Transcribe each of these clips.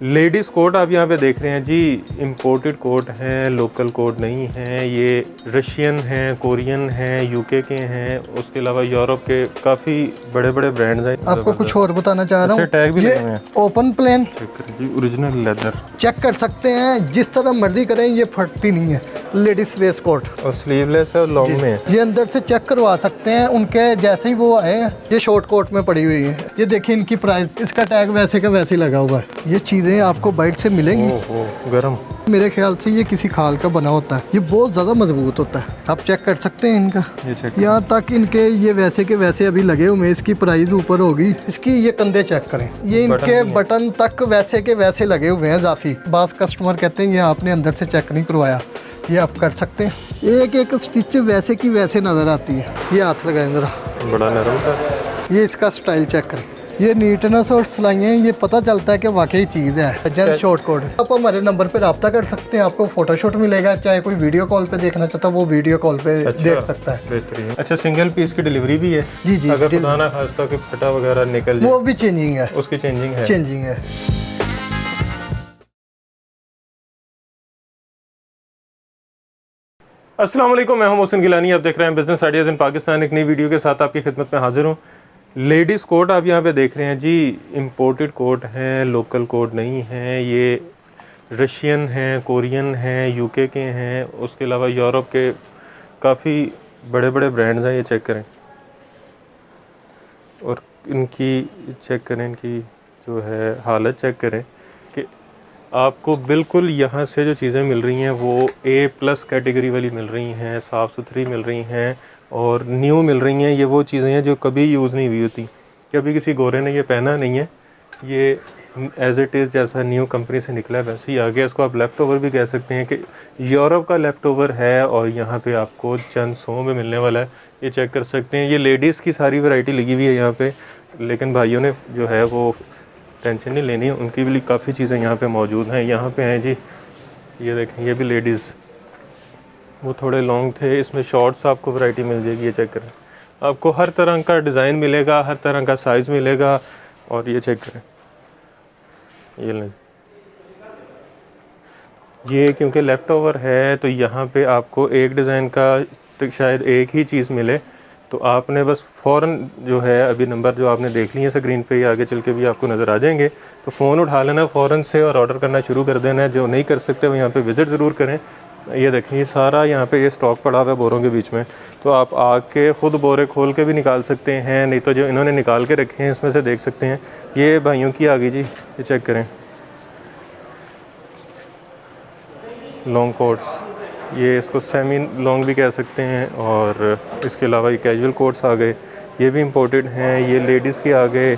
Ladies coat आप यहाँ पे देख रहे हैं जी, इम्पोर्टेड कोट हैं, लोकल कोट नहीं हैं। ये रशियन हैं, कोरियन हैं, यूके के हैं, उसके अलावा यूरोप के काफ़ी बड़े बड़े ब्रांड्स हैं। आपको कुछ और बताना चाह रहा हूँ, टैग भी लगे हुए ये हैं। ओपन प्लेन जी, ओरिजिनल लेदर चेक कर सकते हैं, जिस तरह मर्जी करें, ये फटती नहीं है। लेडीज वेस्ट कोट और स्लीवलेस है और लॉन्ग में है। ये अंदर से चेक करवा सकते हैं, उनके जैसे ही वो आए हैं। ये शॉर्ट कोट में पड़ी हुई है। ये देखिए इनकी प्राइस, इसका टैग वैसे का वैसे ही लगा हुआ है। ये चीज़ें आपको बाइक से मिलेंगी। ओहो, गरम। मेरे ख्याल से ये किसी खाल का बना होता है। ये बहुत ज़्यादा मजबूत होता है, आप चेक कर सकते हैं इनका। ये चेक यहाँ तक इनके ये वैसे के वैसे अभी लगे हुए हैं। इसकी प्राइस ऊपर होगी। इसकी ये कंधे चेक करें, ये इनके बटन तक वैसे के वैसे लगे हुए हैं। जाफी बास कस्टमर कहते हैं ये आपने अंदर से चेक नहीं करवाया। ये आप कर सकते हैं। एक एक स्टिच वैसे की वैसे नज़र आती है। ये हाथ लगाएं जरा, बड़ा नरम सा। ये इसका स्टाइल चेक करें। ये नीटनेस और सिलाइयाँ, ये पता चलता है कि वाकई चीज़ है। जन शॉर्ट कोड आप हमारे नंबर पे रब्ता कर सकते हैं। आपको फोटोशूट मिलेगा, चाहे कोई वीडियो कॉल पे देखना चाहता है वो वीडियो कॉल पे देख सकता है। बेहतरीन। अच्छा, सिंगल पीस की डिलीवरी भी है? जी जी, अगर खुदा ना खास्ता कि फटा वगैरह निकल जाए वो भी चेंजिंग है। उसकी चेंजिंग है। चेंजिंग है। अस्सलाम वालेकुम, मैं हूं मोहसिन गिलानी। आप देख रहे हैं बिजनेस आइडियाज़ इन पाकिस्तान। एक नई वीडियो के साथ आपकी खिदमत में हाजिर हूं। लेडीज़ कोट आप यहाँ पे देख रहे हैं जी, इम्पोर्टेड कोट हैं, लोकल कोट नहीं हैं। ये रशियन हैं, कोरियन हैं, यूके के हैं, उसके अलावा यूरोप के काफ़ी बड़े बड़े ब्रांड्स हैं। ये चेक करें और इनकी चेक करें, इनकी जो है हालत चेक करें कि आपको बिल्कुल यहाँ से जो चीज़ें मिल रही हैं वो A+ कैटेगरी वाली मिल रही हैं, साफ़ सुथरी मिल रही हैं और न्यू मिल रही हैं। ये वो चीज़ें हैं जो कभी यूज़ नहीं हुई होती, कभी किसी गोरे ने ये पहना नहीं है। ये एज़ इट इज़ जैसा न्यू कंपनी से निकला है वैसे ही आ गया। इसको आप लेफ़्ट ओवर भी कह सकते हैं कि यूरोप का लेफ़्ट ओवर है और यहाँ पे आपको चंद सौ में मिलने वाला है। ये चेक कर सकते हैं। ये लेडीज़ की सारी वैरायटी लगी हुई है यहाँ पे, लेकिन भाइयों ने जो है वो टेंशन नहीं लेनी है, उनकी भी काफ़ी चीज़ें यहाँ पे मौजूद हैं। यहाँ पे हैं जी, ये देखें, ये भी लेडीज़, वो थोड़े लॉन्ग थे, इसमें शॉर्ट्स आपको वैरायटी मिल जाएगी। ये चेक करें, आपको हर तरह का डिज़ाइन मिलेगा, हर तरह का साइज़ मिलेगा। और ये चेक करें, ये लें, ये क्योंकि लेफ़्ट ओवर है तो यहाँ पे आपको एक डिज़ाइन का तो शायद एक ही चीज़ मिले, तो आपने बस फ़ौरन जो है, अभी नंबर जो आपने देख लिए स्क्रीन पे, या आगे चल के भी आपको नज़र आ जाएंगे, तो फ़ोन उठा लेना फ़ौरन से और ऑर्डर करना शुरू कर देना है। जो नहीं कर सकते वो यहाँ पे विज़िट ज़रूर करें। ये देखें, ये सारा यहाँ पे ये स्टॉक पड़ा हुआ है बोरों के बीच में, तो आप आके ख़ुद बोरे खोल के भी निकाल सकते हैं, नहीं तो जो इन्होंने निकाल के रखे हैं इसमें से देख सकते हैं। ये भाइयों की आ गई जी, ये चेक करें, लॉन्ग कोट्स, ये इसको सेमी लॉन्ग भी कह सकते हैं। और इसके अलावा ये कैजुअल कोट्स आ गए, ये भी इम्पोर्टेड हैं। ये लेडीज़ के आ गए,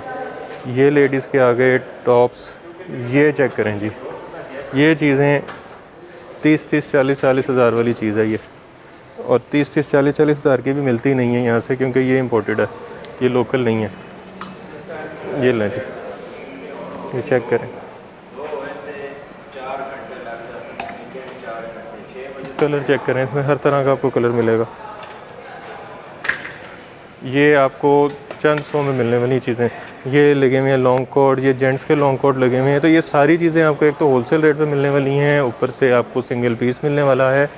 ये लेडीज़ के आ गए टॉप्स। ये चेक करें जी, ये चीज़ें 30-30, 40-40 हज़ार वाली चीज़ है ये, और 30-30, 40-40 हज़ार की भी मिलती नहीं है यहाँ से, क्योंकि ये इम्पोर्टेड है, ये लोकल नहीं है। ये लें जी, ये चेक करें, कलर चेक करें, इसमें हर तरह का आपको कलर मिलेगा। ये आपको चंद सौ में मिलने वाली चीज़ें। ये लगे हुए हैं लॉन्ग कोट, ये जेंट्स के लॉन्ग कोट लगे हुए हैं। तो ये सारी चीज़ें आपको एक तो होलसेल रेट पे मिलने वाली हैं, ऊपर से आपको सिंगल पीस मिलने वाला है।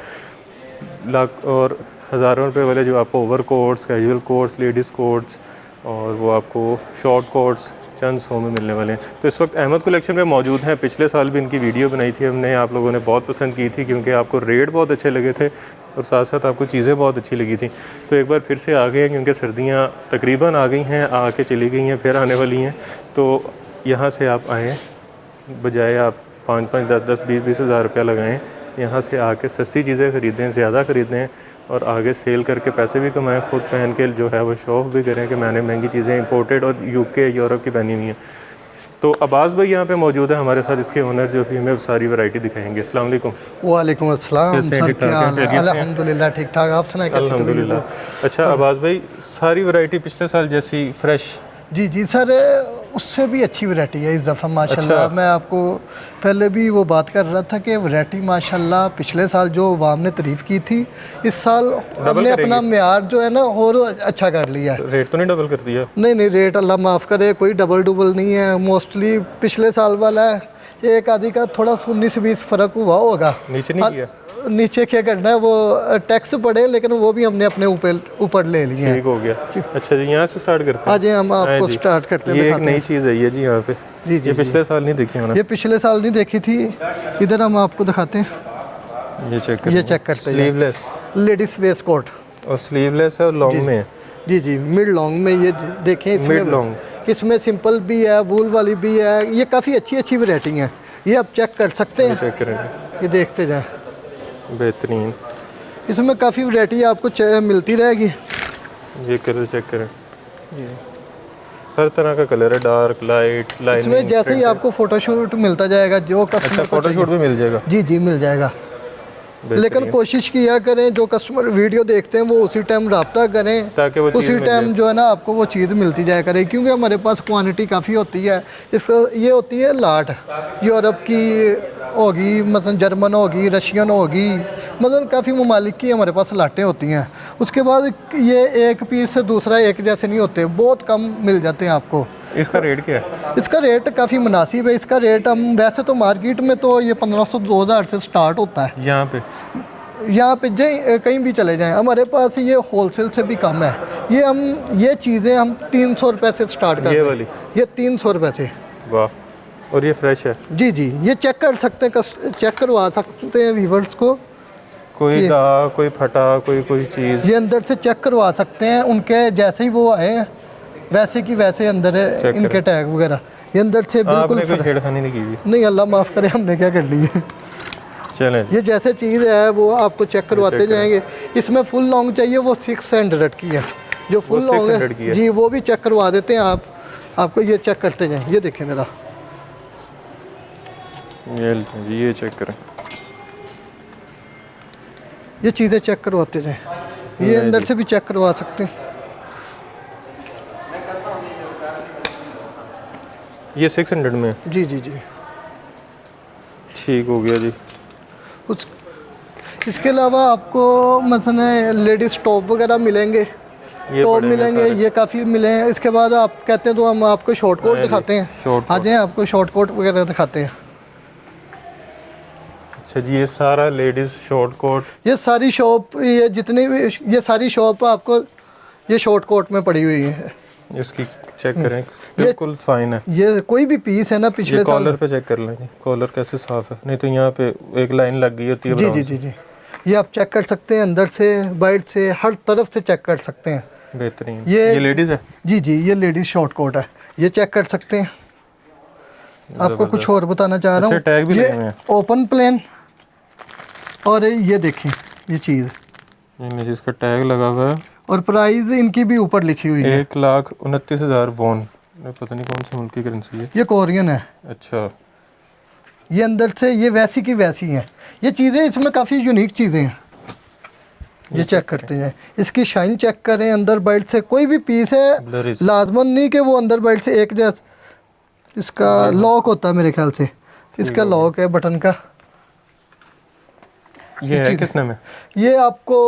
लाख और हज़ारों रुपए वाले जो आपको over quotes, casual quotes, ladies quotes और वो आपको शॉर्ट कोट्स चंद सौ में मिलने वाले हैं। तो इस वक्त अहमद कलेक्शन में मौजूद हैं। पिछले साल भी इनकी वीडियो बनाई थी हमने, आप लोगों ने बहुत पसंद की थी, क्योंकि आपको रेट बहुत अच्छे लगे थे और साथ साथ आपको चीज़ें बहुत अच्छी लगी थी। तो एक बार फिर से आ गए हैं, क्योंकि सर्दियाँ तकरीबन आ गई हैं, आके चली गई हैं, फिर आने वाली हैं। तो यहाँ से आप आएँ, बजाय आप 5-5, 10-10, 20-20 हज़ार रुपया लगाएँ, यहाँ से आके सस्ती चीज़ें ख़रीदें, ज़्यादा ख़रीदें और आगे सेल करके पैसे भी कमाएं, ख़ुद पहन के जो है वो शो ऑफ भी करें कि मैंने महंगी चीज़ें इंपोर्टेड और यूके यूरोप की पहनी हुई हैं। तो अब्बास भाई यहाँ पे मौजूद है हमारे साथ, इसके ओनर, जो भी हमें सारी वैरायटी दिखाएंगे। अस्सलाम वालेकुम। वालेकुम अस्सलाम कैसे हैं? सर, ठीक-ठाक क्या हैं? हाल है? खैरियत से हैं? अल्हम्दुलिल्लाह ठीक ठाक। आप सुनाए? कैसी तबीयत है? अल्हम्दुलिल्लाह। अच्छा अब्बास भाई, सारी वैरायटी पिछले साल जैसी फ्रेश? जी जी सर, उससे भी अच्छी वैरायटी है इस दफ़ा माशाल्लाह। अच्छा। मैं आपको पहले भी वो बात कर रहा था कि वैरायटी माशाल्लाह पिछले साल जो अवाम ने तारीफ़ की थी, इस साल हमने अपना मेयार जो है ना और अच्छा कर लिया है। रेट तो नहीं डबल कर दिया? नहीं नहीं, रेट अल्लाह माफ़ करे, कोई डबल नहीं है। मोस्टली पिछले साल वाला है, एक आदि का थोड़ा 19-20 फ़र्क हुआ होगा। नीचे नहीं किया? नीचे क्या करना है, वो टैक्स पड़े, लेकिन वो भी हमने अपने ऊपर ले लिए हैं। ठीक हो गया। अच्छा जी, यहाँ से स्टार्ट करते हैं। आज हम आपको स्टार्ट करते हैं। ये एक नई चीज़ है ये जी यहाँ पे। जी जी, ये पिछले साल नहीं देखी मैंने। ये पिछले साल नहीं देखी थी। इधर हम आपको दिखाते हैं, ये चेक करते हैं। स्लीवलेस लेडीज वेस्ट कोट, और स्लीवलेस है और लॉन्ग में है। जी जी, मिड लॉन्ग में। ये देखें, मिड लॉन्ग, इसमें सिंपल भी है, वूल वाली भी है। ये काफ़ी अच्छी वैरायटी है। ये आप चेक कर सकते हैं, चेक करेंगे। ये देखते जाएं। बेहतरीन, इसमें काफ़ी वैरायटी आपको मिलती रहेगी। ये कलर चेक करें, हर तरह का कलर है, डार्क, लाइट, लाइनिंग। इसमें जैसे ही आपको फोटोशूट मिलता जाएगा जो कस्टमर को फोटोशूट भी मिल जाएगा। जी जी, मिल जाएगा। लेकिन कोशिश किया करें जो कस्टमर वीडियो देखते हैं वो उसी टाइम रब्ता करें, ताकि वो उसी टाइम जो है ना आपको वो चीज़ मिलती जाए करे, क्योंकि हमारे पास क्वांटिटी काफ़ी होती है। इसका ये होती है लाट, यूरोप की होगी, मसलन जर्मन होगी, रशियन होगी, मतलब काफ़ी ममालिक की हमारे पास लाटें होती हैं। उसके बाद ये एक पीस से दूसरा एक जैसे नहीं होते, बहुत कम मिल जाते हैं आपको। इसका रेट क्या है? इसका रेट काफ़ी मुनासिब है। इसका रेट हम वैसे तो मार्केट में तो ये 1500-2000 से स्टार्ट होता है। यहाँ पे कहीं भी चले जाएं, हमारे पास ये होलसेल से भी कम है। ये चीज़ें हम 300 रुपये से स्टार्ट करते हैं। ये 300 रुपये से। वाह, और ये फ्रेश है? जी जी, ये चेक कर सकते हैं, चेक करवा सकते हैं व्यूवर्स को। कोई दाग, कोई फटा, कोई चीज़, ये अंदर से चेक करवा सकते हैं। उनके जैसे ही वो आए वैसे की वैसे अंदर है इनके टैग वगैरह। ये अंदर से बिल्कुल छेड़खानी नहीं की हुई? नहीं, अल्लाह माफ़ करे, हमने क्या कर ली है। चलें, ये जैसे चीज़ है वो आपको चेक करवाते जाएंगे। इसमें फुल लॉन्ग चाहिए, वो 600 की है। जो फुल लॉन्ग है जी, वो भी चेक करवा देते हैं आपको। ये चेक करते जाएं, ये देखें ज़रा, ये चेक करें, ये चीज़ें चेक करवाते जाएं। ये अंदर से भी चेक करवा सकते हैं। ये 600 में? जी जी जी, ठीक हो गया जी। इसके अलावा आपको मसलन लेडीज़ टॉप वगैरह मिलेंगे, टॉप मिलेंगे, ये काफ़ी मिले हैं। इसके बाद आप कहते हैं तो हम आपको शॉर्ट कोट दिखाते हैं। आ जाएं, आपको शॉर्ट कोट वगैरह दिखाते हैं। अच्छा जी, ये सारा लेडीज़ शॉर्ट कोट, ये सारी शॉप, ये जितनी भी ये सारी शॉप आपको ये शॉर्ट कोट में पड़ी हुई है। इसकी चेक करें, बिल्कुल फाइन है। ये कोई भी पीस है ना पिछले साल। कॉलर पे चेक कर लेंगे, कॉलर कैसे साफ है, नहीं तो यहाँ पे एक लाइन लग गई होती है। जी जी जी जी, ये आप चेक कर सकते हैं, अंदर से बाइट से हर तरफ से चेक कर सकते हैं। बेहतरीन। ये लेडीज़ है? जी जी, ये लेडीज़ शॉर्ट कोट है, ये चेक कर सकते हैं। आपको कुछ और बताना चाह रहा हूँ, ये ओपन प्लेन, और ये देखें ये चीज़, ये इसका टैग लगा हुआ है और प्राइस इनकी भी ऊपर लिखी हुई है। 1,29,000 वॉन, पता नहीं कौन सी मुल्क की करेंसी है। ये कोरियन है। अच्छा, ये अंदर से ये वैसी की वैसी हैं। ये चीज़ें इसमें काफ़ी यूनिक चीज़ें हैं। ये चेक करते हैं, इसकी शाइन चेक करें। अंदर बेल्ट से कोई भी पीस है, लाजमन नहीं कि वो अंदर बेल्ट से एक जैसा, इसका लॉक होता है मेरे ख्याल से, इसका लॉक है बटन का। ये है कितने में? ये आपको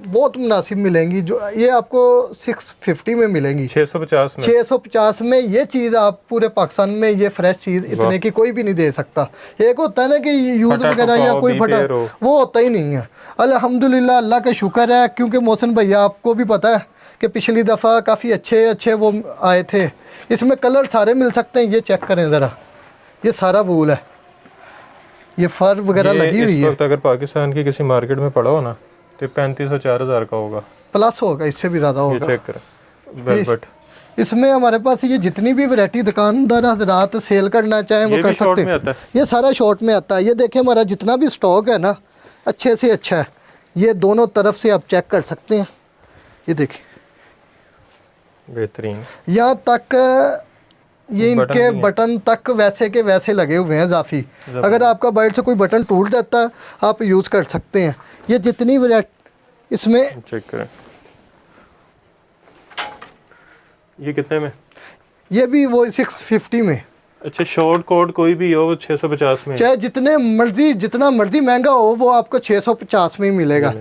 बहुत मुनासिब मिलेंगी, जो ये आपको 650 में मिलेंगी। 650 में? 650 में ये चीज़ आप पूरे पाकिस्तान में ये फ्रेश चीज़ इतने की कोई भी नहीं दे सकता। एक होता है ना कि यूज़ वगैरह या कोई फटा, वो होता ही नहीं है। अल्हम्दुलिल्लाह, अल्लाह का शुक्र है, क्योंकि मोहसिन भैया आपको भी पता है कि पिछली दफ़ा काफ़ी अच्छे वो आए थे। इसमें कलर सारे मिल सकते हैं। ये चेक करें ज़रा, ये सारा वूल है, ये फर वगैरह लगी हुई है। अगर पाकिस्तान की किसी मार्केट में पड़ा हो ना तो 3500-4000 का होगा, प्लस होगा, इससे भी ज़्यादा होगा। चेक करें वेलवेट। इसमें हमारे पास ये जितनी भी वैरायटी दुकानदार हजरात सेल करना चाहें वो कर सकते हैं। ये सारा शॉर्ट में आता है। ये देखें, हमारा जितना भी स्टॉक है ना अच्छे से अच्छा है। ये दोनों तरफ से आप चेक कर सकते हैं। ये देखिए, बेहतरीन। यहाँ तक ये इनके बटन तक वैसे के वैसे लगे हुए हैं जाफी। अगर आपका बाइट से कोई बटन टूट जाता है आप यूज़ कर सकते हैं। ये जितनी वैरायटी इसमें चेक करें। ये कितने में? ये भी वो 650 में। अच्छा, शॉर्ट कोट कोई भी हो वो 650 में, चाहे जितना मर्जी महंगा हो वो आपको 650 में ही मिलेगा।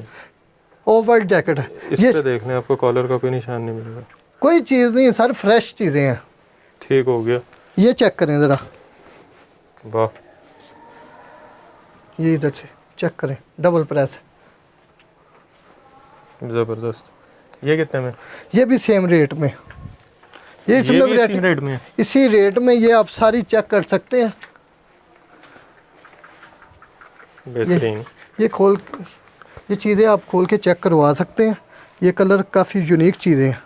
ओवर जैकेट है। इस पे देखने आपको कॉलर का कोई निशान नहीं मिलेगा, कोई चीज़ नहीं, सर फ्रेश चीज़ें हैं। ठीक हो गया। ये चेक करें ज़रा, वाह, ये इधर से चेक करें, डबल प्रेस। ज़बरदस्त। ये कितने में? ये भी सेम रेट में, ये इसमें भी इसी रेट में है? इसी रेट में। ये आप सारी चेक कर सकते हैं। बेहतरीन। ये खोल, ये चीज़ें आप खोल के चेक करवा सकते हैं। ये कलर काफ़ी यूनिक चीज़ें हैं।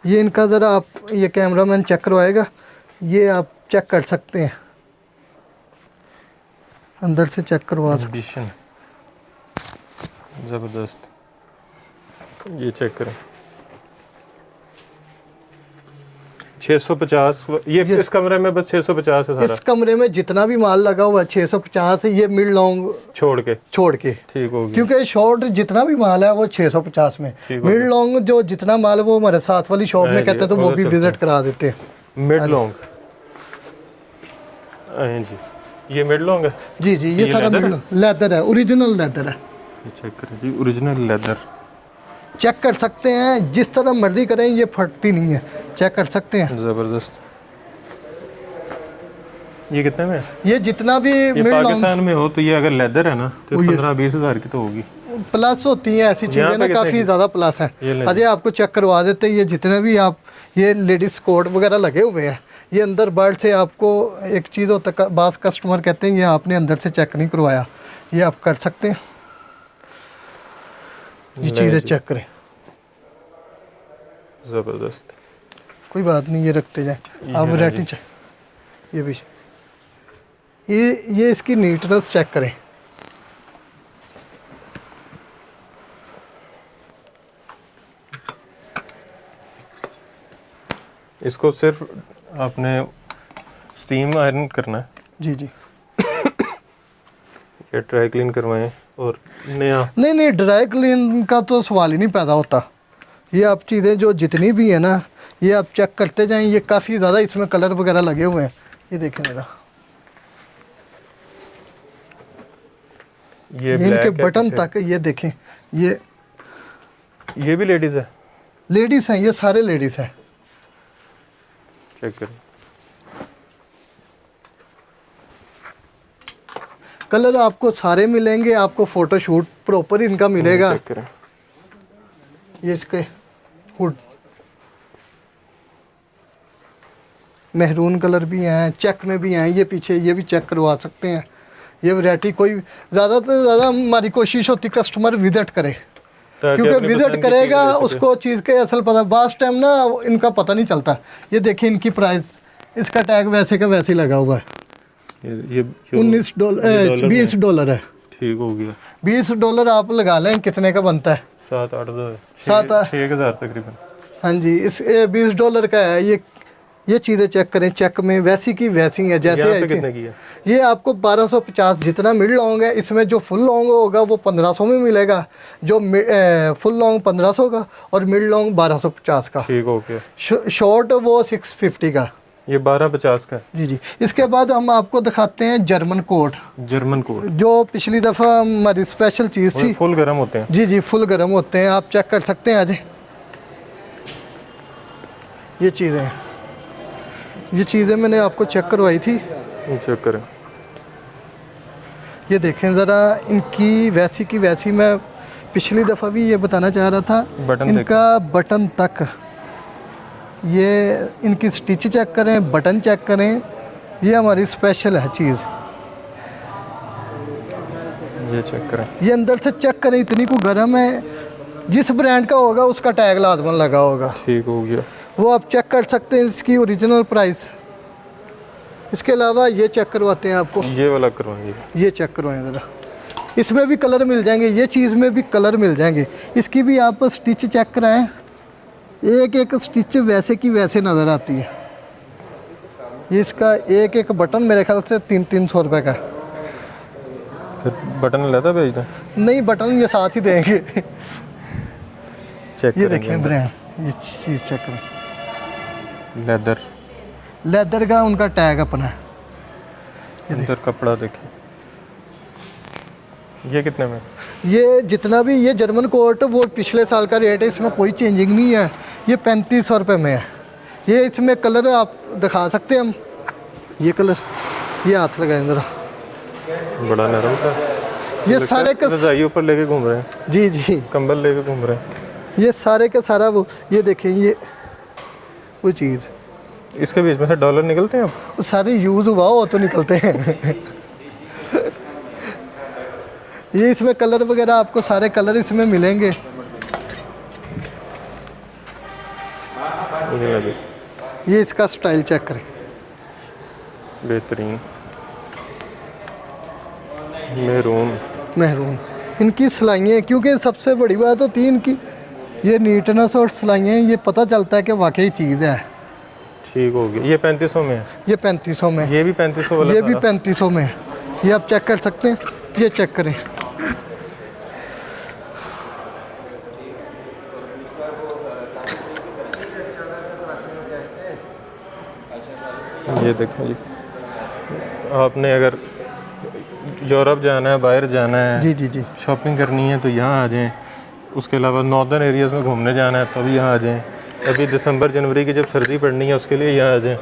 ये इनका ज़रा आप, ये कैमरामैन चेक करवाएगा, ये आप चेक कर सकते हैं, अंदर से चेक करवा सकते हैं। ज़बरदस्त। ये चेक करें, 650। ये इस कमरे में बस 650 है सारा? इस कमरे में जितना भी माल लगा हुआ है 650 है। ये मिड लॉन्ग छोड़ के ठीक होगी, क्योंकि शॉर्ट जितना भी माल है वो 650 में। मिड लॉन्ग जो जितना माल है वो हमारे साथ वाली शॉप में कहते हैं, तो वो भी विजिट करा देते हैं। मिड लॉन्ग जी, ये मिड लॉन्ग है जी जी, ये सारा मिड लॉन्ग लेदर है, ओरिजिनल लेदर है। ये चेक करें जी, ओरिजिनल लेदर। चेक कर सकते हैं, जिस तरह मर्जी करें, ये फटती नहीं है, चेक कर सकते हैं। ज़बरदस्त। ये कितने में? ये जितना भी ये पाकिस्तान में हो तो ये अगर लेदर है ना तो 15-20 हज़ार की तो होगी। प्लस होती हैं ऐसी चीज़ें ना, काफ़ी ज़्यादा प्लस है। अजय आपको चेक करवा देते हैं। ये जितने भी आप, ये लेडीज़ कोट वगैरह लगे हुए हैं, ये अंदर बर्ड से आपको एक चीज़ होता है, बास कस्टमर कहते हैं ये आपने अंदर से चेक नहीं करवाया, ये आप कर सकते हैं। ये चीज़ें चेक करें, ज़बरदस्त। कोई बात नहीं, ये रखते जाए आप वैरायटी चेक। ये भी, ये इसकी नीटनेस चेक करें। इसको सिर्फ आपने स्टीम आयरन करना है? जी जी। ये ड्राई क्लीन करवाएं और नया? नहीं, ड्राई क्लीन का तो सवाल ही नहीं पैदा होता। ये आप चीज़ें जो जितनी भी है ना, ये आप चेक करते जाएं। ये काफ़ी ज़्यादा इसमें कलर वगैरह लगे हुए हैं। ये देखें ज़रा, ये इनके बटन तक, ये देखें, ये भी लेडीज़ है? लेडीज़ हैं, ये सारे लेडीज़ हैं। चेक करें, कलर आपको सारे मिलेंगे, आपको फ़ोटोशूट प्रॉपर इनका मिलेगा। चेक करें, ये इसके हुड मेहरून कलर भी हैं, चेक में भी हैं, ये पीछे ये भी चेक करवा सकते हैं। ये वैरायटी कोई ज़्यादा से ज़्यादा हमारी कोशिश होती कस्टमर विजिट करे, क्योंकि विजिट करेगा उसको चीज़ के असल पता। बास टाइम ना इनका पता नहीं चलता। ये देखिए इनकी प्राइस, इसका टैग वैसे का वैसे ही लगा हुआ है। ये $19 $20 है। ठीक हो गया। $20 आप लगा लें, कितने का बनता है? 6 हज़ार तकरीबन। हाँ जी, इस $20 का है। ये चीज़ें चेक करें, चेक में वैसी की वैसी है जैसे यहाँ पे कितने की है? ये आपको 1250 जितना मिड लॉन्ग है। इसमें जो फुल लॉन्ग होगा वो 1500 में मिलेगा, जो फुल लॉन्ग 1500 का और मिड लॉन्ग 1250 का। ठीक हो गया। शॉर्ट वो 650 का। ये 1250 का। जी जी। इसके बाद हम आपको दिखाते हैं जर्मन कोट। जो पिछली दफ़ा हमारी स्पेशल चीज़ थी। फुल गर्म होते हैं? जी जी, फुल गर्म होते हैं, आप चेक कर सकते हैं। आज ये चीज़ें, ये चीज़ें मैंने आपको चेक करवाई थी, चेक करें। ये देखें ज़रा, इनकी वैसी की वैसी। मैं पिछली दफ़ा भी ये बताना चाह रहा था, इनका बटन तक, ये इनकी स्टिच चेक करें, बटन चेक करें। ये हमारी स्पेशल है चीज़। ये चेक करें, ये अंदर से चेक करें, इतनी को गर्म है। जिस ब्रांड का होगा उसका टैग लाजमन लगा होगा। ठीक हो गया। वो आप चेक कर सकते हैं, इसकी ओरिजिनल प्राइस। इसके अलावा ये चेक करवाते हैं आपको, ये वाला करवाएंगे। ये चेक करवाएं ज़रा, इसमें भी कलर मिल जाएंगे, ये चीज़ में भी कलर मिल जाएंगे। इसकी भी आप स्टिच चेक कराएं, एक एक स्टिच वैसे की वैसे नज़र आती है। ये इसका एक एक बटन मेरे ख्याल से 300 रुपये का। फिर बटन लेता भेजना? नहीं, बटन ये साथ ही देंगे। चेक ये देखें ब्रांड, ये चीज़ चेक करें, लेदर का उनका टैग अपना है। इधर कपड़ा देखें, ये कितने में? ये जितना भी, ये जर्मन कोट वो पिछले साल का रेट है, इसमें कोई चेंजिंग नहीं है। ये 3500 रुपये में है। ये इसमें कलर आप दिखा सकते हैं हम, ये कलर, ये हाथ लगाएं ज़रा, बड़ा नरम सा। ये सारे का रजाई ऊपर लेके घूम रहे हैं, जी जी, कंबल लेके घूम रहे हैं। ये सारे का सारा वो, ये देखें, ये वो चीज़, इसके बीच में से डॉलर निकलते हैं अब? वो सारे यूज़ हुआ हो तो निकलते हैं। ये इसमें कलर वगैरह आपको सारे कलर इसमें मिलेंगे। ये लगे। ये इसका स्टाइल चेक करें, बेहतरीन मैरून। महरून। इनकी सिलाइयाँ, क्योंकि सबसे बड़ी बात होती है इनकी ये नीटनेस और सिलाइयाँ, ये पता चलता है कि वाकई चीज़ है। ठीक हो गया। ये 3500 में है। ये 3500 में, ये भी 3500 वाला ये भी सारा? 3500 में है। ये आप चेक कर सकते हैं, ये चेक करें। ये देखें जी, आपने अगर यूरोप जाना है, बाहर जाना है, जी जी जी, शॉपिंग करनी है तो यहाँ आ जाएं। उसके अलावा नॉर्दर्न एरियाज़ में घूमने जाना है तो भी यहाँ आ जाएं। अभी दिसंबर जनवरी की जब सर्दी पड़नी है उसके लिए यहाँ आ जाएं।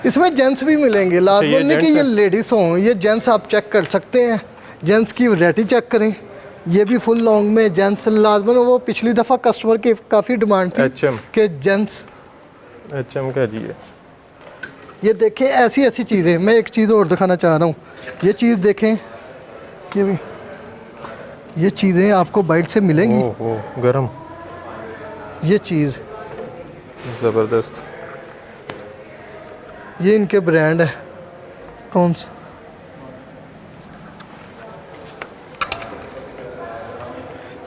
इसमें जेंट्स भी मिलेंगे, लाजमन नहीं कि ये लेडीज़ हों, ये जेंट्स आप चेक कर सकते हैं। जेंट्स की वैरायटी चेक करें, ये भी फुल लॉन्ग में जेंट्स लाजमन। वो पिछली दफ़ा कस्टमर की काफ़ी डिमांड थी HM कि जेंट्स, HM का जी है। ये देखें ऐसी ऐसी चीज़ें। मैं एक चीज़ और दिखाना चाह रहा हूँ, ये चीज़ देखें, ये भी, ये चीज़ें आपको बाइट से मिलेंगी। ओहो गरम, ये चीज़, ज़बरदस्त। ये इनके ब्रांड है, कौन सा,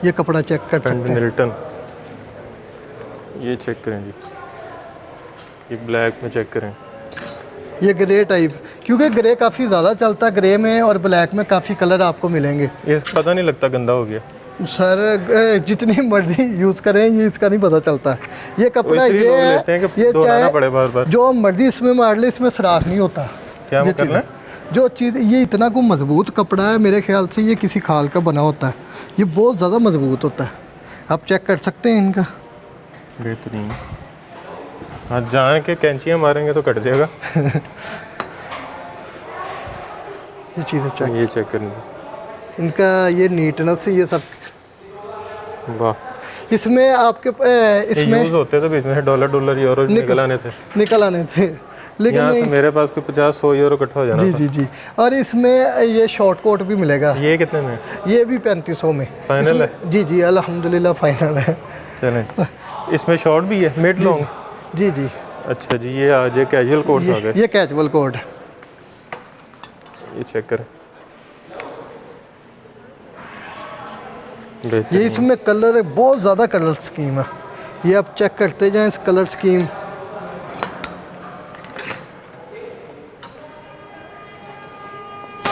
ये कपड़ा चेक कर पेंट सकते हैं। मिल्टन, ये चेक करें जी, ये ब्लैक में चेक करें। ये ग्रे टाइप, क्योंकि ग्रे काफ़ी ज़्यादा चलता है, ग्रे में और ब्लैक में काफ़ी कलर आपको मिलेंगे। ये पता नहीं लगता गंदा हो गया। सर जितनी मर्जी यूज़ करें ये इसका नहीं पता चलता। ये कपड़ा इसलिए ये लोग है, लेते हैं कि ये दोहराना पड़े बार बार। जो मर्जी इसमें मार ले, इसमें सराख नहीं होता। क्या ये करना है? चीज़, जो चीज़, ये इतना को मजबूत कपड़ा है, मेरे ख्याल से ये किसी खाल का बना होता है। ये बहुत ज़्यादा मजबूत होता है, आप चेक कर सकते हैं इनका। बेहतरीन। हाँ, जहाँ के कैंचियाँ मारेंगे तो कट जाएगा। ये चीज़ें चेक, ये चेक करनी। इनका ये नीटनेस से ये सब। वाह, इसमें आपके ये इसमें यूज़ होते तो बीच में से डॉलर यूरो निकल आने थे। निकल आने थे, लेकिन यहाँ से नहीं। मेरे पास कोई 50-100 यूरो इकट्ठा हो जाना जी था। जी जी, और इसमें ये शॉर्ट कोट भी मिलेगा। ये कितने में? ये भी 3500 में फाइनल है? जी जी, अल्हम्दुलिल्लाह फाइनल है। चलें, इसमें शॉर्ट भी है, मिड लॉन्ग? जी जी, अच्छा जी, ये आज कैजुअल कोट आ गए। ये कैजुअल कोट, ये चेक करें। ये बेहतरीन। इसमें कलर है, बहुत ज़्यादा कलर स्कीम है। ये आप चेक करते जाएं इस कलर स्कीम।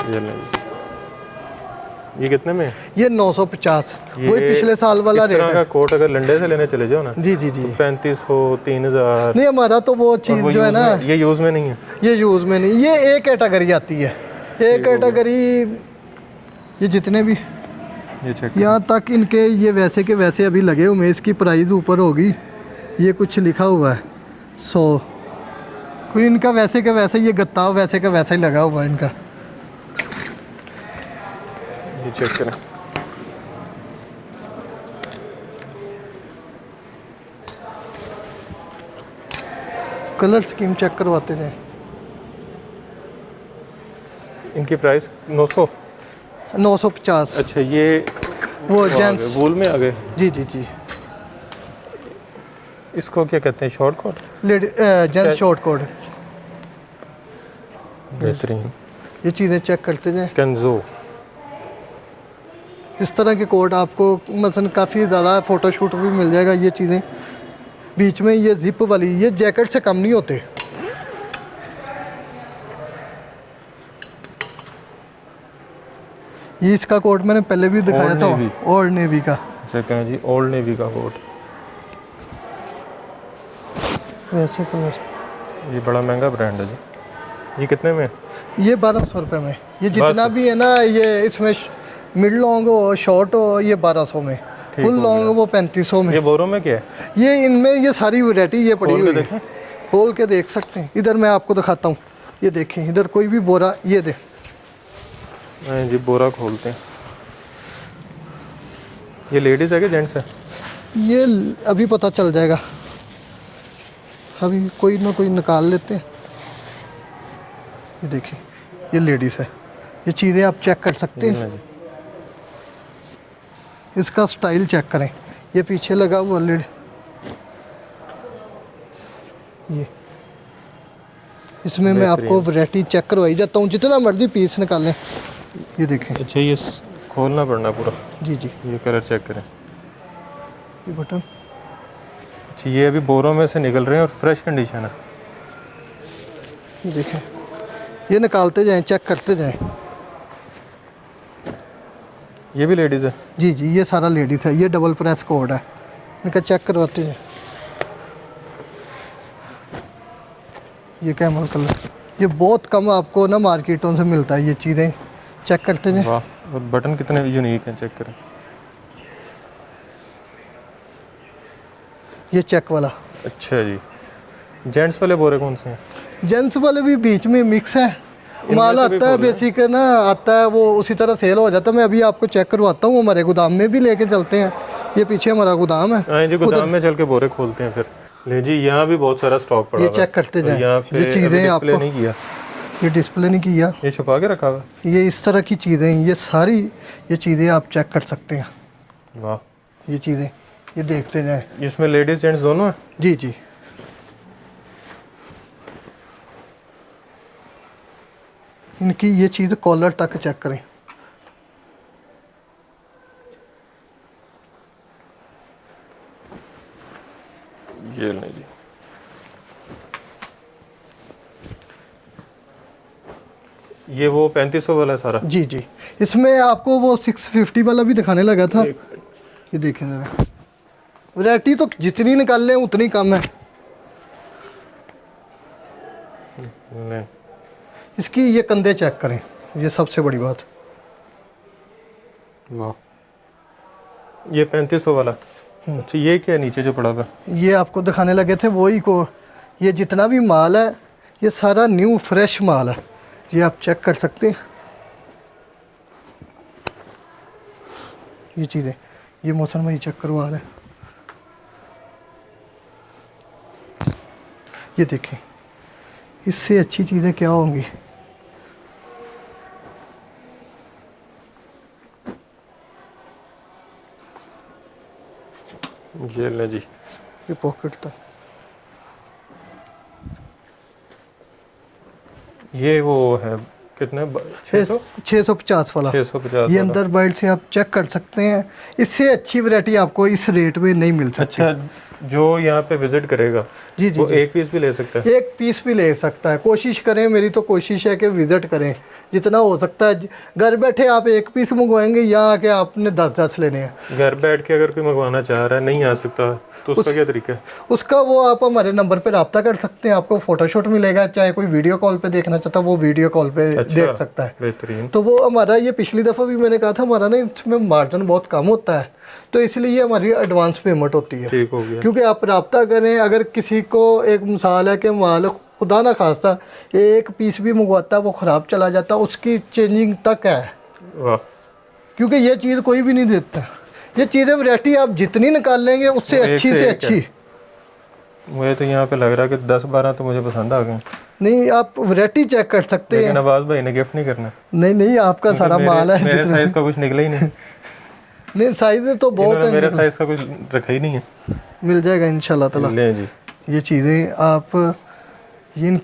ये नहीं, ये कितने में है? ये 950, ये वही पिछले साल वाला इस रेट तरह का है। कोट अगर लंडे से लेने चले जाओ ना, जी जी जी, 3500 3000। नहीं हमारा तो वो चीज़ जो है ना, ये यूज़ में नहीं है। ये यूज़ में नहीं, ये एक कैटेगरी आती है, एक कैटेगरी। ये जितने भी ये चेक यहाँ तक इनके ये वैसे के वैसे अभी लगे हुए हैं। इसकी प्राइस ऊपर होगी, ये कुछ लिखा हुआ है 100, कोई इनका वैसे के वैसे, ये गत्ता वैसे का वैसा ही लगा हुआ है इनका। ये चेक करें। कलर स्कीम चेक करवाते हैं। इनकी प्राइस 900। 950। अच्छा, ये वो जेंट्स, वूल में आ गए। जी जी जी, इसको क्या कहते हैं? Short coat? Lady gents short coat. बेहतरीन। ये चीज़ें चेक करते जाएं। कंजो। इस तरह के कोट आपको मसलन काफ़ी ज़्यादा फ़ोटोशूट भी मिल जाएगा। ये चीज़ें बीच में ये जिप वाली, ये जैकेट से कम नहीं होते। ये इसका कोट मैंने पहले भी दिखाया Old था, Navy। ओल्ड नेवी का। चेक करें जी, ओल्ड नेवी का कोट। वैसे कलर, ये बड़ा महंगा ब्रांड है जी। ये कितने में? ये 1200 रुपये में। ये जितना 1200। भी है ना, ये इसमें मिड लॉन्ग हो शॉर्ट हो, ये 1200 में। फुल हो लॉन्ग वो 3500 में। ये बोरों में क्या है? ये इनमें ये सारी वैरायटी ये पड़ी खोल के हुई है, देखें। खोल के देख सकते हैं। इधर मैं आपको दिखाता हूँ, ये देखें, इधर कोई भी बोरा, ये दे, जी बोरा खोलते हैं। ये लेडीज़ है कि जेंट्स है? ये अभी पता चल जाएगा, अभी कोई ना कोई निकाल लेते हैं। ये देखिए, ये लेडीज़ है। ये चीज़ें आप चेक कर सकते हैं, जी। इसका स्टाइल चेक करें। ये पीछे लगा हुआ लेड, ये इसमें मैं आपको वैरायटी चेक करवाई जाता हूँ, जितना मर्जी पीस निकालें। ये देखें। अच्छा, ये खोलना पड़ना पूरा? जी जी। ये कलर चेक करें। ये बटन, अच्छा, ये अभी बोरों में से निकल रहे हैं और फ्रेश कंडीशन है। ये देखें, ये निकालते जाएं, चेक करते जाएं। ये भी लेडीज़ है? जी जी, ये सारा लेडीज़ है। ये डबल प्रेस कोड है, इनका चेक करवाते जाएं। ये कैमल कलर, ये बहुत कम आपको ना मार्केटों से मिलता है, ये चीज़ें चेक करते जाएं। वाह, और बटन कितने यूनिक हैं, चेक करें। ये चेक वाला। अच्छा जी। जेंट्स वाले बोरे कौन से हैं? जेंट्स वाले भी बीच में मिक्स है, माल आता है बेसिक ना, आता है वो उसी तरह सेल हो जाता है। मैं अभी आपको चेक करवाता हूँ, हमारे गोदाम में भी लेके चलते हैं। ये पीछे हमारा गोदाम है। हाँ जी, गोदाम में चल के बोरे खोलते हैं फिर। ले जी, यहाँ भी बहुत सारा स्टॉक पड़ा ये हुआ है। चेक करते जाएं। यहाँ पे ये चीज़ें आपको नहीं किया, ये डिस्प्ले नहीं किया, ये छुपा के रखा हुआ। ये इस तरह की चीज़ें, ये सारी ये चीज़ें आप चेक कर सकते हैं। वाह, ये चीज़ें ये देखते जाएं। इसमें लेडीज जेंट्स दोनों हैं? जी जी। इनकी ये चीज़ कॉलर तक चेक करें। ये नहीं जी, ये वो 3500 वाला है सारा? जी जी। इसमें आपको वो 650 वाला भी दिखाने लगा था। ये देखें ज़रा, वैरायटी तो जितनी निकाल लें उतनी कम है। नहीं, इसकी ये कंधे चेक करें, ये सबसे बड़ी बात। वाह, ये 3500 वाला। अच्छा, ये क्या है नीचे जो पड़ा हुआ? ये आपको दिखाने लगे थे वही को, ये जितना भी माल है ये सारा न्यू फ्रेश माल है, ये आप चेक कर सकते हैं। ये चीज़ें, ये मौसम में ही चेक करवा रहे हैं। ये देखें, इससे अच्छी चीज़ें क्या होंगी। ये ले जी, ये पॉकेट तक, ये वो है कितने? 650 वाला। 650 ये अंदर बाइट से आप चेक कर सकते हैं। इससे अच्छी वैरायटी आपको इस रेट में नहीं मिल सकती। अच्छा, जो यहाँ पे विजिट करेगा जी जी वो जी, एक पीस भी ले सकता है? एक पीस भी ले सकता है। कोशिश करें, मेरी तो कोशिश है कि विज़िट करें जितना हो सकता है। घर बैठे आप एक पीस मंगवाएंगे, यहाँ आके आपने 10-10 लेने हैं। घर बैठ के अगर कोई मंगवाना चाह रहा है, नहीं आ सकता, तो उसका क्या तरीका है? उसका वो आप हमारे नंबर पे रब्ता कर सकते हैं, आपको फ़ोटोशूट मिलेगा। चाहे कोई वीडियो कॉल पे देखना चाहता है वो वीडियो कॉल पे देख सकता है। बेहतरीन। तो वो हमारा, ये पिछली दफ़ा भी मैंने कहा था, हमारा ना इसमें मार्जिन बहुत कम होता है, तो इसलिए हमारी एडवांस पेमेंट होती है। ठीक हो गया। क्योंकि आप रब्ता करें, अगर किसी को एक मिसाल है कि माल खुदा ना खास्ता एक पीस भी मंगवाता वो ख़राब चला जाता, उसकी चेंजिंग तक है। वाह, क्योंकि ये चीज़ कोई भी नहीं देता। ये चीज़ें वैरायटी आप जितनी निकाल लेंगे उससे अच्छी से अच्छी। मुझे तो यहाँ पे लग रहा है कि 10-12 तो मुझे पसंद आ गए। नहीं, आप वैरायटी चेक कर सकते हैं। लेकिन नवाज भाई ने गिफ्ट नहीं करना। नहीं नहीं, आपका सारा माल है। मेरे साइज का कुछ निकला ही नहीं। नहीं, साइज तो बहुत है, मेरे साइज का कुछ रखा ही नहीं है। मिल जाएगा इंशाल्लाह ताला। ले जी, ये चीज़ें आप ये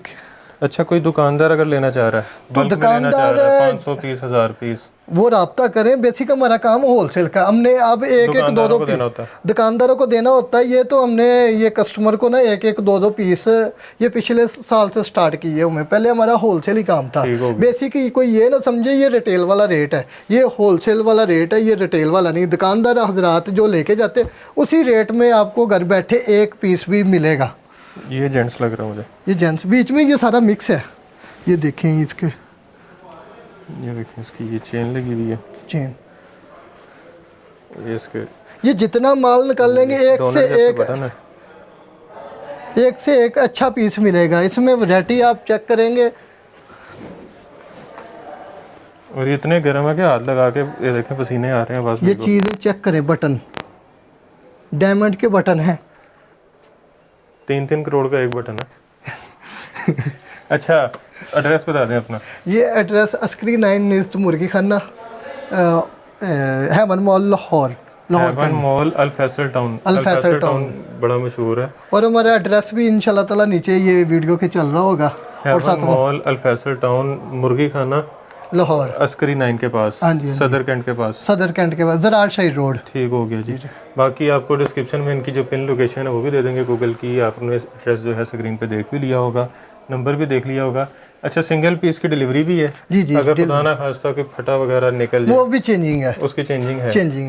अच्छा, कोई दुकानदार अगर लेना चाह रहा है, तो बल्क में लेना चाह दुकानदार रहा है 500 पीस, 1000 पीस, वो रब्ता करें। बेसिक हमारा काम होलसेल का, हमने अब एक एक दो दो को देना होता है। दुकानदारों को देना होता है। ये तो हमने ये कस्टमर को ना एक एक दो दो पीस ये पिछले साल से स्टार्ट किए हुए। पहले हमारा होलसेल ही काम था। ठीक हो गया। बेसिक कोई ये ना समझे ये रिटेल वाला रेट है, ये होलसेल वाला रेट है, ये रिटेल वाला नहीं। दुकानदार हजरात जो लेके जाते उसी रेट में आपको घर बैठे एक पीस भी मिलेगा। ये जेंट्स लग रहा है मुझे। ये जेंट्स, बीच में ये सारा मिक्स है। ये देखें इसके, ये देखिए इसकी ये चेन लगी हुई है, चेन। ये इसके ये जितना माल निकाल लेंगे एक दोनों से जैसे एक, बटन है। एक से एक अच्छा पीस मिलेगा। इसमें वैरायटी आप चेक करेंगे। और ये इतने गर्म है कि हाथ लगा के ये देखें पसीने आ रहे हैं बस। ये चीज़ें चेक करें, बटन डायमंड के बटन हैं, 3-3 करोड़ का एक बटन है। अच्छा एड्रेस बता दें अपना। ये एड्रेस अस्करी 9 निस्ट मुर्गी खाना, Heaven Mall Lahore. Heaven Mall Al Faisal Town. Al Faisal Town बड़ा मशहूर है। और हमारा एड्रेस भी इंशाल्लाह ताला नीचे ये वीडियो के चल रहा होगा। और साथ मॉल अल फैसल टाउन मुर्गी खाना लाहौर अस्करी 9 के पास, हाँ जी, सदर कैंट के पास, सदर कैंट के पास जराल शाही रोड। ठीक हो गया जी। बाकी आपको डिस्क्रिप्शन में इनकी जो पिन लोकेशन है वो भी दे देंगे गूगल की। आपने एड्रेस जो है स्क्रीन पे देख भी लिया होगा, नंबर भी देख लिया होगा। अच्छा सिंगल पीस की डिलीवरी भी है जी जी, अगर खुदा ना खास्ता कि फटा वगैरह निकल जाए वो भी चेंजिंग है, उसकी चेंजिंग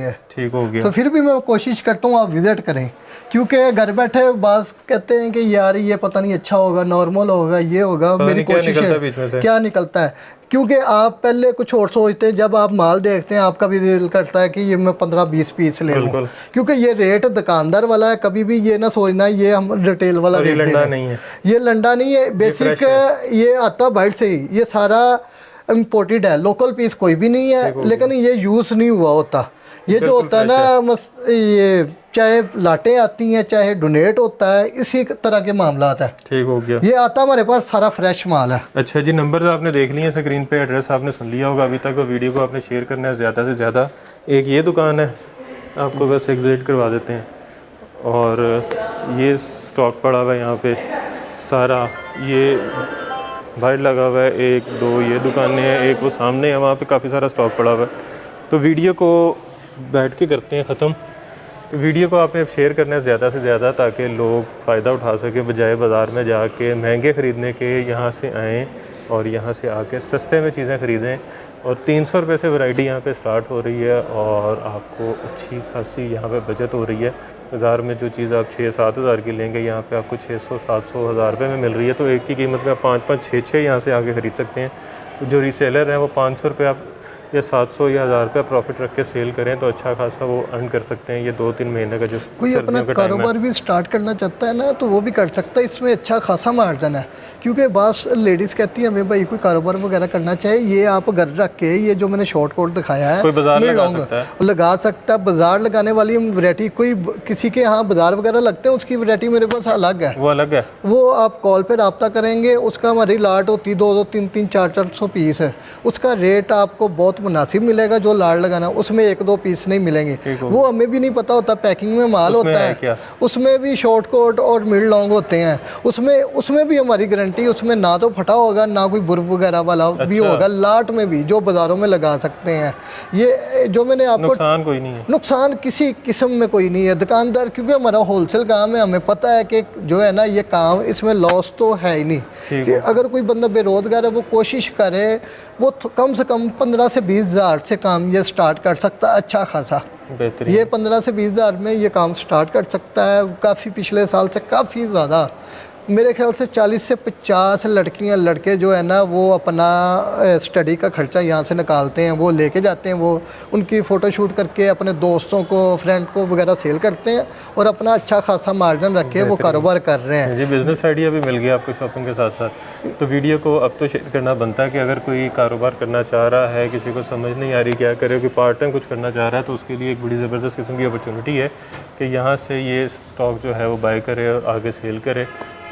है। ठीक हो गया। तो फिर भी मैं कोशिश करता हूँ आप विजिट करें, क्योंकि घर बैठे बास कहते हैं कि यार ये पता नहीं अच्छा होगा, नॉर्मल होगा, ये होगा। मेरी कोशिश है क्या निकलता है, क्योंकि आप पहले कुछ और सोचते हैं, जब आप माल देखते हैं आपका भी दिल करता है कि ये मैं 15-20 पीस ले लूँ, क्योंकि ये रेट दुकानदार वाला है। कभी भी ये ना सोचना ये हम रिटेल वाला रेट दे रहे हैं, ये लंडा नहीं है, बेसिक ये आता बाहर से ही, ये सारा इम्पोर्टेड है, लोकल पीस कोई भी नहीं है, लेकिन ये यूज़ नहीं हुआ होता। ये जो होता है ना ये चाहे लाटें आती हैं चाहे डोनेट होता है, इसी तरह के मामला है। ठीक हो गया। ये आता हमारे पास सारा फ्रेश माल है। अच्छा जी, नंबर आपने देख लिए स्क्रीन पे, एड्रेस आपने सुन लिया होगा अभी तक, तो वीडियो को आपने शेयर करना है ज़्यादा से ज़्यादा। एक ये दुकान है, आपको बस एक विजिट करवा देते हैं। और ये स्टॉक पड़ा हुआ है यहाँ पे सारा, ये बाहर लगा हुआ है, 1-2 ये दुकानें हैं, एक वो सामने है, वहाँ पे काफ़ी सारा स्टॉक पड़ा हुआ है। तो वीडियो को बैठ के करते हैं ख़त्म। वीडियो को आपने शेयर करना है ज़्यादा से ज़्यादा, ताकि लोग फ़ायदा उठा सकें, बजाय बाज़ार में जाके महंगे ख़रीदने के यहाँ से आएँ और यहाँ से आके सस्ते में चीज़ें ख़रीदें। और 300 रुपये से वैरायटी यहाँ पे स्टार्ट हो रही है और आपको अच्छी खासी यहाँ पे बचत हो रही है। बाज़ार में जो चीज़ आप 6-7 हज़ार की लेंगे, यहाँ पे आपको 600-700 हज़ार रुपये में मिल रही है। तो एक की कीमत में आप 5-5, 6-6 यहाँ से आके ख़रीद सकते हैं। तो जो रीसेलर हैं वो 500 रुपये आप या 700 या 1000 रुपये प्रॉफिट रख के सेल करें तो अच्छा खासा वो अर्न कर सकते हैं। ये 2-3 महीने का जो कोई अपना कारोबार भी स्टार्ट करना चाहता है ना, तो वो भी कर सकता है, इसमें अच्छा खासा मार्जिन है। क्योंकि बस लेडीज़ कहती है हमें भाई कोई कारोबार वगैरह करना चाहिए, ये आप घर रख के ये जो मैंने शॉर्ट कोट दिखाया है, कोई बाजार लगा सकता है। बाजार लगाने वाली वैरायटी कोई किसी के यहाँ बाजार वगैरह लगते हैं, उसकी वैरायटी मेरे पास अलग है, वो अलग है। वो आप कॉल पर रब्ता करेंगे, उसका हमारी लाट होती है 200, 300, 400 पीस है, उसका रेट आपको बहुत मुनासिब मिलेगा। जो लाड़ लगाना उसमें 1-2 पीस नहीं मिलेंगे, वो हमें भी नहीं पता होता, पैकिंग में माल होता है, उसमें भी शॉर्ट कोट और मिड लॉन्ग होते हैं, उसमें भी हमारी गारंटी, उसमें ना तो फटा होगा ना कोई बुर्ब वगैरह वाला भी होगा। लाट में भी जो बाज़ारों में लगा सकते हैं, ये जो मैंने आपको नुकसान कोई नहीं है, नुकसान किसी किस्म में कोई नहीं है। दुकानदार क्योंकि हमारा होलसेल काम है, हमें पता है कि जो है ना ये काम इसमें लॉस तो है ही नहीं। कि अगर कोई बंदा बेरोज़गार है वो कोशिश करे, वो कम से कम 15 से 20 हज़ार से काम ये स्टार्ट कर सकता है अच्छा खासा। ये 15 से 20 हज़ार में ये काम स्टार्ट कर सकता है। काफ़ी पिछले साल से काफ़ी ज़्यादा, मेरे ख्याल से 40 से 50 लड़कियां लड़के जो है ना वो अपना स्टडी का खर्चा यहाँ से निकालते हैं, वो लेके जाते हैं, वो उनकी फ़ोटोशूट करके अपने दोस्तों को, फ्रेंड को वगैरह सेल करते हैं और अपना अच्छा खासा मार्जिन रख के वो कारोबार कर रहे हैं। जी, बिज़नेस आइडिया भी मिल गया आपको शॉपिंग के साथ साथ। तो वीडियो को अब तो शेयर करना बनता है कि अगर कोई कारोबार करना चाह रहा है, किसी को समझ नहीं आ रही क्या करे, कोई पार्ट टाइम कुछ करना चाह रहा है, तो उसके लिए एक बड़ी ज़बरदस्त किस्म की अपॉर्चुनिटी है कि यहाँ से ये स्टॉक जो है वो बाय करे और आगे सेल करे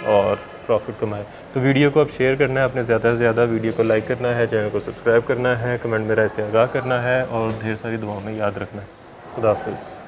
और प्रॉफिट कमाए। तो वीडियो को अब शेयर करना है अपने ज़्यादा से ज़्यादा, वीडियो को लाइक करना है, चैनल को सब्सक्राइब करना है, कमेंट में राय से आगाह करना है और ढेर सारी दुआओं में याद रखना है। खुदा हाफिज़।